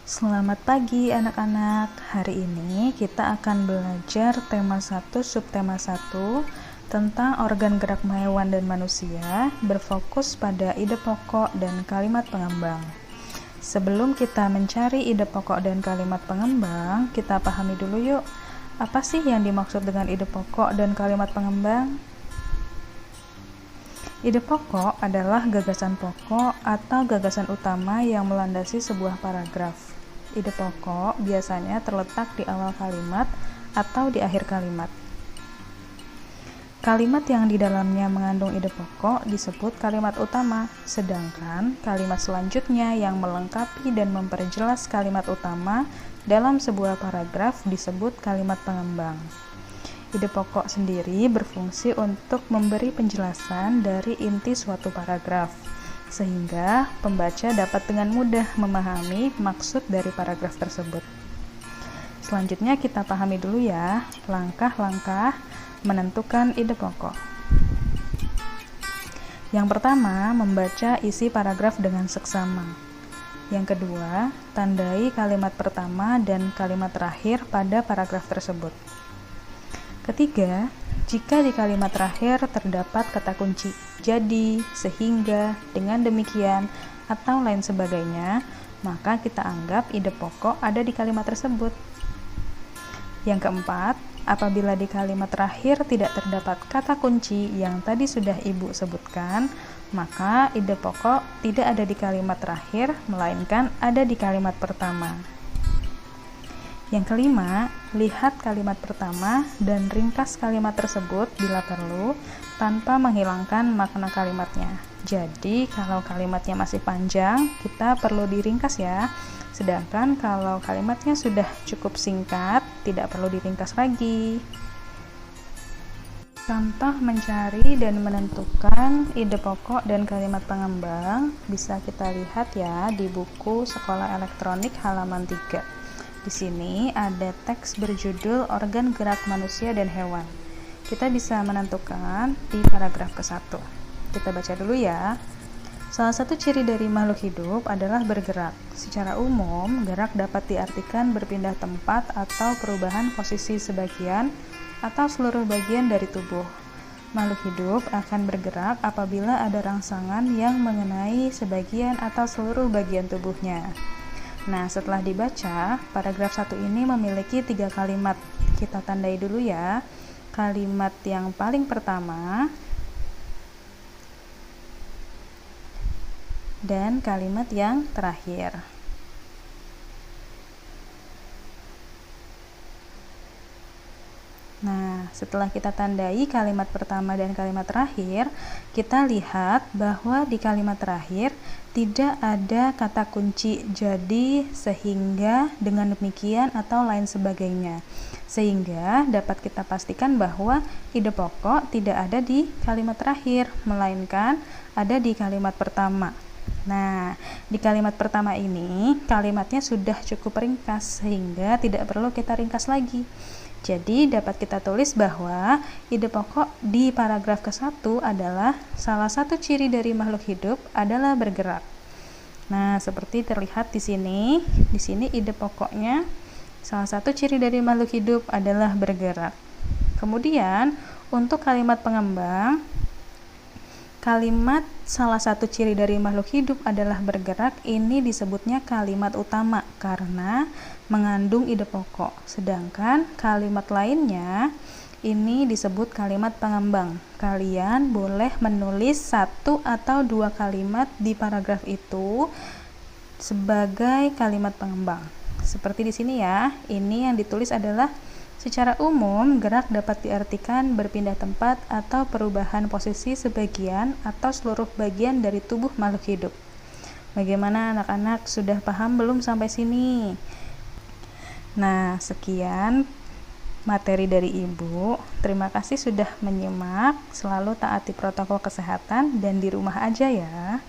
Selamat pagi anak-anak. Hari ini kita akan belajar tema 1 subtema 1 tentang organ gerak hewan dan manusia, berfokus pada ide pokok dan kalimat pengembang. Sebelum kita mencari ide pokok dan kalimat pengembang, kita pahami dulu yuk, apa sih yang dimaksud dengan ide pokok dan kalimat pengembang? Ide pokok adalah gagasan pokok atau gagasan utama yang melandasi sebuah paragraf. Ide pokok biasanya terletak di awal kalimat atau di akhir kalimat. Kalimat yang di dalamnya mengandung ide pokok disebut kalimat utama, sedangkan kalimat selanjutnya yang melengkapi dan memperjelas kalimat utama dalam sebuah paragraf disebut kalimat pengembang. Ide pokok sendiri berfungsi untuk memberi penjelasan dari inti suatu paragraf, sehingga pembaca dapat dengan mudah memahami maksud dari paragraf tersebut. Selanjutnya kita pahami dulu ya, langkah-langkah menentukan ide pokok. Yang pertama, membaca isi paragraf dengan seksama. Yang kedua, tandai kalimat pertama dan kalimat terakhir pada paragraf tersebut. Ketiga, jika di kalimat terakhir terdapat kata kunci jadi, sehingga, dengan demikian, atau lain sebagainya, maka kita anggap ide pokok ada di kalimat tersebut. Yang keempat, apabila di kalimat terakhir tidak terdapat kata kunci yang tadi sudah Ibu sebutkan, maka ide pokok tidak ada di kalimat terakhir, melainkan ada di kalimat pertama. Yang kelima, lihat kalimat pertama dan ringkas kalimat tersebut bila perlu tanpa menghilangkan makna kalimatnya. Jadi, kalau kalimatnya masih panjang, kita perlu diringkas ya. Sedangkan kalau kalimatnya sudah cukup singkat, tidak perlu diringkas lagi. Contoh mencari dan menentukan ide pokok dan kalimat pengembang bisa kita lihat ya di buku Sekolah Elektronik halaman 3. Di sini ada teks berjudul Organ Gerak Manusia dan Hewan. Kita bisa menentukan di paragraf ke-1. Kita baca dulu ya. Salah satu ciri dari makhluk hidup adalah bergerak. Secara umum, gerak dapat diartikan berpindah tempat atau perubahan posisi sebagian atau seluruh bagian dari tubuh. Makhluk hidup akan bergerak apabila ada rangsangan yang mengenai sebagian atau seluruh bagian tubuhnya. Nah, setelah dibaca, paragraf 1 ini memiliki 3 kalimat. Kita tandai dulu ya. Kalimat yang paling pertama dan kalimat yang terakhir. Nah, setelah kita tandai kalimat pertama dan kalimat terakhir, kita lihat bahwa di kalimat terakhir tidak ada kata kunci jadi, sehingga, dengan demikian, atau lain sebagainya. Sehingga dapat kita pastikan bahwa ide pokok tidak ada di kalimat terakhir, melainkan ada di kalimat pertama. Nah, di kalimat pertama ini, kalimatnya sudah cukup ringkas, sehingga tidak perlu kita ringkas lagi. Jadi, dapat kita tulis bahwa ide pokok di paragraf ke-1 adalah salah satu ciri dari makhluk hidup adalah bergerak. Nah, seperti terlihat di sini. Di sini ide pokoknya salah satu ciri dari makhluk hidup adalah bergerak. Kemudian, untuk kalimat pengembang, kalimat salah satu ciri dari makhluk hidup adalah bergerak ini disebutnya kalimat utama karena mengandung ide pokok. Sedangkan kalimat lainnya ini disebut kalimat pengembang. Kalian boleh menulis 1 atau 2 kalimat di paragraf itu sebagai kalimat pengembang. Seperti di sini ya. Ini yang ditulis adalah secara umum, gerak dapat diartikan berpindah tempat atau perubahan posisi sebagian atau seluruh bagian dari tubuh makhluk hidup. Bagaimana anak-anak, sudah paham belum sampai sini? Nah, sekian materi dari Ibu. Terima kasih sudah menyimak. Selalu taati protokol kesehatan dan di rumah aja ya.